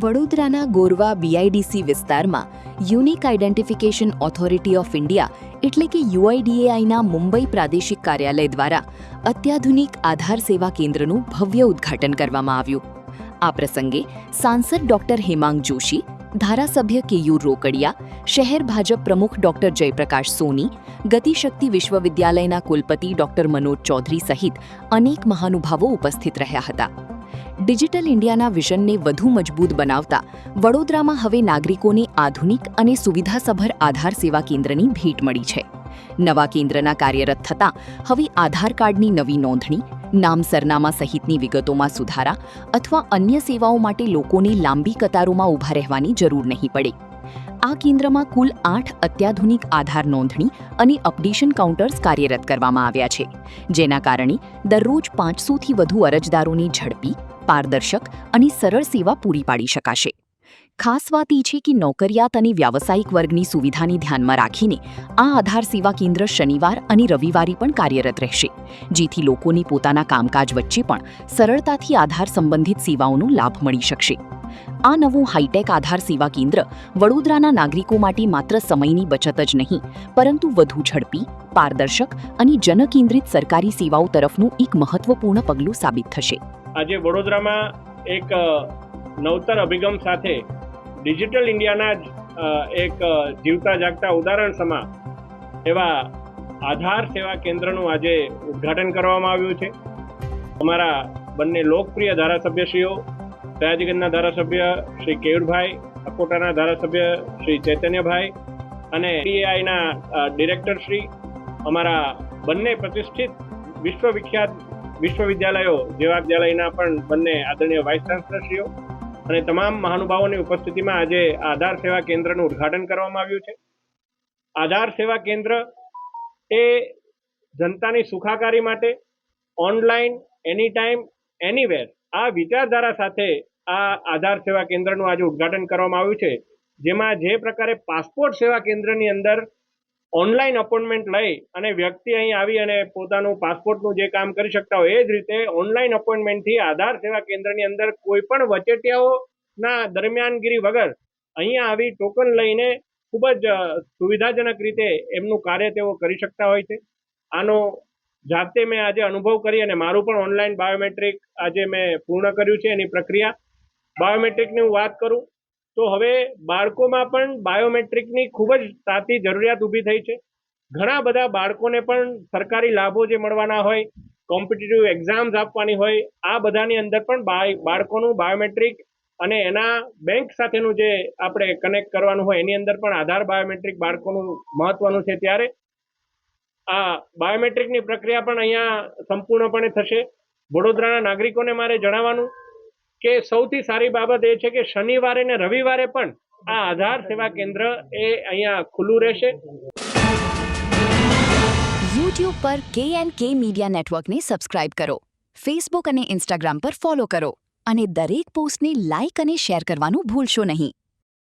વડોદરાના ગોરવા બીઆઈડીસી વિસ્તારમાં unique identification authority of India એટલે કે યુઆઈડીએઆઈના મુંબઈ પ્રાદેશિક કાર્યાલય દ્વારા અત્યાધુનિક આધાર સેવા કેન્દ્રનું ભવ્ય ઉદ્ઘાટન કરવામાં આવ્યું. આ પ્રસંગે સાંસદ ડોક્ટર હેમાંગ જોશી, ધારાસભ્ય કેયુ રોકડિયા, શહેર ભાજપ પ્રમુખ ડોક્ટર જયપ્રકાશ સોની, ગતિશક્તિ વિશ્વવિદ્યાલયના કુલપતિ ડોક્ટર મનોજ ચૌધરી સહિત અનેક મહાનુભાવો ઉપસ્થિત રહ્યા હતા. ડિજિટલ ઇન્ડિયાના વિઝનને વધુ મજબૂત બનાવતા વડોદરામાં હવે નાગરિકોને આધુનિક અને સુવિધાસભર આધાર સેવા કેન્દ્રની ભેટ મળી છે. નવા કેન્દ્રના કાર્યરત થતાં હવે આધાર કાર્ડની નવી નોંધણી, નામ સરનામા સહિતની વિગતોમાં સુધારા અથવા અન્ય સેવાઓ માટે લોકોને લાંબી કતારોમાં ઊભા રહેવાની જરૂર નહીં પડે. આ કેન્દ્રમાં કુલ 8 અત્યાધુનિક આધાર નોંધણી અને અપડેશન કાઉન્ટર્સ કાર્યરત કરવામાં આવ્યા છે, જેના કારણે દરરોજ 500થી વધુ અરજદારોને ઝડપી, પારદર્શક અને સરળ સેવા પૂરી પાડી શકાશે. ખાસ વાત એ છે કે નોકરિયાત અને વ્યાવસાયિક વર્ગની સુવિધાને ધ્યાનમાં રાખીને આ આધાર સેવા કેન્દ્ર શનિવાર અને રવિવારે પણ કાર્યરત રહેશે, જેથી લોકોને પોતાના કામકાજ વચ્ચે પણ સરળતાથી આધાર સંબંધિત સેવાઓનો લાભ મળી શકશે. આ નવું હાઈટેક આધાર સેવા કેન્દ્ર વડોદરાના નાગરિકો માટે માત્ર સમયની બચત જ નહીં, પરંતુ વધુ ઝડપી, પારદર્શક અને જનકેન્દ્રિત સરકારી સેવાઓ તરફનું એક મહત્વપૂર્ણ પગલું સાબિત થશે. આજે વડોદરામાં એક નવતર અભિગમ સાથે ડિજિટલ ઇન્ડિયાના જ એક જીવતા જાગતા ઉદાહરણ સમા એવા આધાર સેવા કેન્દ્રનું આજે ઉદ્ઘાટન કરવામાં આવ્યું છે. અમારા બંને લોકપ્રિય ધારાસભ્યશ્રીઓ, સયાજીગંજના ધારાસભ્ય શ્રી કેયુરભાઈ, અકોટાના ધારાસભ્ય શ્રી ચૈતન્યભાઈ અને આઈના ડિરેક્ટર શ્રી, અમારા બંને પ્રતિષ્ઠિત વિશ્વવિખ્યાત વિશ્વવિદ્યાલયો જેવા વિદ્યાલયના પણ બંને આદરણીય વાઇસ ચાન્સલરશ્રીઓ અને તમામ મહાનુભાવોની ઉપસ્થિતિમાં આજે આધાર સેવા કેન્દ્રનું ઉદ્ઘાટન કરવામાં આવ્યું છે. આધાર સેવા કેન્દ્ર એ જનતાની સુખાકારી માટે ઓનલાઈન, એની ટાઈમ, એનીવેર આ વિચારધારા સાથે આ આધાર સેવા કેન્દ્રનું આજે ઉદ્ઘાટન કરવામાં આવ્યું છે, જેમાં જે પ્રકારે પાસપોર્ટ સેવા કેન્દ્રની અંદર ઓનલાઈન અપોઇન્ટમેન્ટ લઈ અને વ્યક્તિ અહીં આવી અને પોતાનું પાસપોર્ટનું જે કામ કરી શકતા હોય, એ જ રીતે ઓનલાઈન અપોઇન્ટમેન્ટથી આધાર સેવા કેન્દ્રની અંદર કોઈ પણ વચેટિયાઓના દરમિયાનગીરી વગર અહીંયા આવી ટોકન લઈને ખૂબ જ સુવિધાજનક રીતે એમનું કાર્ય તેઓ કરી શકતા હોય છે. આનો જાતે મેં આજે અનુભવ કરી અને મારું પણ ઓનલાઈન બાયોમેટ્રિક આજે મેં પૂર્ણ કર્યું છે. એની પ્રક્રિયા બાયોમેટ્રિકની હું વાત કરું તો હવે બાળકોમાં પણ બાયોમેટ્રિકની ખૂબ જ તાતી જરૂરિયાત ઊભી થઈ છે. ઘણા બધા બાળકોને પણ સરકારી લાભો જે મળવાના હોય, કોમ્પિટિટિવ એક્ઝામ્સ આપવાની હોય, આ બધાની અંદર પણ બાળકોનું બાયોમેટ્રિક અને એના બેંક સાથેનું જે આપણે કનેક્ટ કરવાનું હોય એની અંદર પણ આધાર બાયોમેટ્રિક બાળકોનું મહત્વનું છે. ત્યારે આ બાયોમેટ્રિકની પ્રક્રિયા પણ અહીંયા સંપૂર્ણપણે થશે. વડોદરાના નાગરિકોને મારે જણાવવાનું કે સૌથી સારી બાબત એ છે કે શનિવારે ને રવિવારે પણ આ આધાર સેવા કેન્દ્ર એ અહીંયા ખુલ્લું રહેશે. યુટ્યુબ પર KNK મીડિયા નેટવર્કને સબસ્ક્રાઇબ કરો, ફેસબુક અને ઇન્સ્ટાગ્રામ પર ફોલો કરો અને દરેક પોસ્ટને લાઇક અને શેર કરવાનું ભૂલશો નહીં.